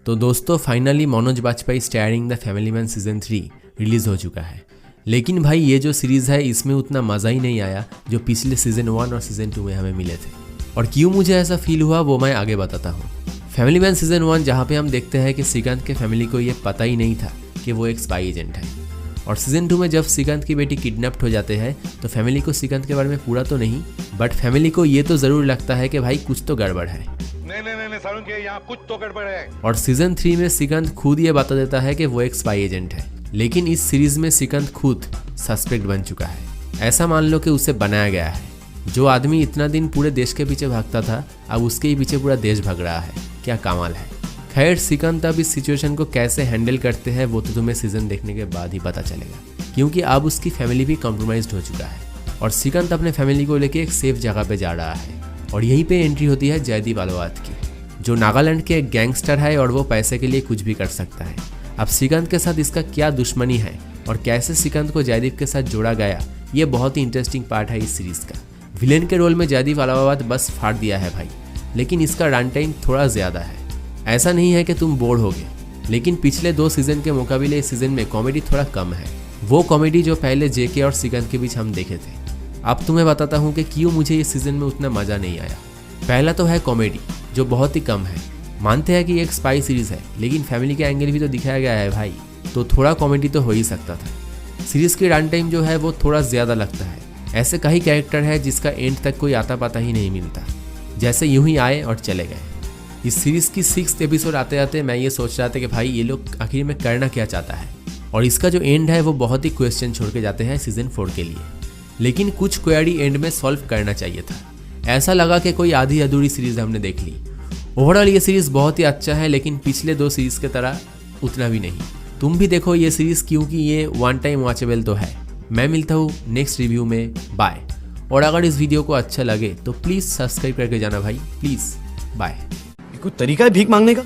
तो दोस्तों finally Manoj Bajpayee starring the family man season 3 release हो चुका है। लेकिन भाई ये जो सीरीज़ है इसमें उतना मज़ा ही नहीं आया जो पिछले सीजन 1 और सीजन 2 में हमें मिले थे। और क्यों मुझे ऐसा फील हुआ वो मैं आगे बताता हूँ। फैमिली मैन सीजन 1 जहाँ पे हम देखते हैं कि श्रीकांत के फैमिली को ये पता ही नहीं था कि वो एक स्पाई एजेंट है। और सीजन 2 में जब श्रीकांत की बेटी किडनैप्ड हो जाते हैं तो फैमिली को श्रीकांत के बारे में पूरा तो नहीं बट फैमिली को ये तो ज़रूर लगता है कि भाई कुछ तो गड़बड़ है। नहीं सारुण के यहाँ कुछ तो गड़बड़ है। और सीजन 3 में श्रीकांत खुद ये बता देता है कि वो एक स्पाई एजेंट है। लेकिन इस सीरीज में श्रीकांत खुद सस्पेक्ट बन चुका है। ऐसा मान लो कि उसे बनाया गया है। जो आदमी इतना दिन पूरे देश के पीछे भागता था अब उसके ही पीछे पूरा देश भाग रहा है। क्या कमाल है। खैर श्रीकांत अब इस सिचुएशन को कैसे हैंडल करते हैं वो तो तुम्हें सीजन देखने के बाद ही पता चलेगा, क्योंकि अब उसकी फैमिली भी कॉम्प्रोमाइज्ड हो चुका है और श्रीकांत अपने फैमिली को लेकर एक सेफ जगह पे जा रहा है। और यहीं पे एंट्री होती है जयदीप अहलूवालिया की, जो नागालैंड के एक गैंगस्टर है और वो पैसे के लिए कुछ भी कर सकता है। अब श्रीकांत के साथ इसका क्या दुश्मनी है और कैसे श्रीकांत को जयदीप के साथ जोड़ा गया, ये बहुत ही इंटरेस्टिंग पार्ट है इस सीरीज का। विलेन के रोल में जयदीप अहलूवालिया बस फाड़ दिया है भाई, लेकिन इसका रन टाइम थोड़ा ज़्यादा है। ऐसा नहीं है कि तुम बोर होगे, लेकिन पिछले 2 सीजन के मुकाबले इस सीजन में कॉमेडी थोड़ा कम है। वो कॉमेडी जो पहले जेके और श्रीकांत के बीच हम देखे थे। अब तुम्हें बताता हूँ कि क्यों मुझे इस सीजन में उतना मज़ा नहीं आया। पहला तो है कॉमेडी जो बहुत ही कम है। मानते हैं कि एक स्पाई सीरीज है लेकिन फैमिली का एंगल भी तो दिखाया गया है भाई, तो थोड़ा कॉमेडी तो हो ही सकता था। सीरीज की रन टाइम जो है वो थोड़ा ज़्यादा लगता है। ऐसे कई कैरेक्टर है जिसका एंड तक कोई आता पाता ही नहीं मिलता, जैसे यूं ही आए और चले गए। इस सीरीज की 6th एपिसोड आते आते मैं ये सोच रहा था कि भाई ये लोग आखिर में करना क्या चाहता है। और इसका जो एंड है वो बहुत ही क्वेश्चन छोड़ के जाते हैं सीजन 4 के लिए। लेकिन कुछ क्वेरी एंड में सॉल्व करना चाहिए था। ऐसा लगा कि कोई आधी अधूरी सीरीज हमने देख ली। ओवरऑल ये सीरीज बहुत ही अच्छा है लेकिन पिछले 2 सीरीज की तरह उतना भी नहीं। तुम भी देखो ये सीरीज क्योंकि ये वन टाइम वॉचेबल तो है। मैं मिलता हूँ नेक्स्ट रिव्यू में। बाय। और अगर इस वीडियो को अच्छा लगे तो प्लीज़ सब्सक्राइब करके जाना भाई, प्लीज़। बाय। कोई तरीका है भीख मांगने का?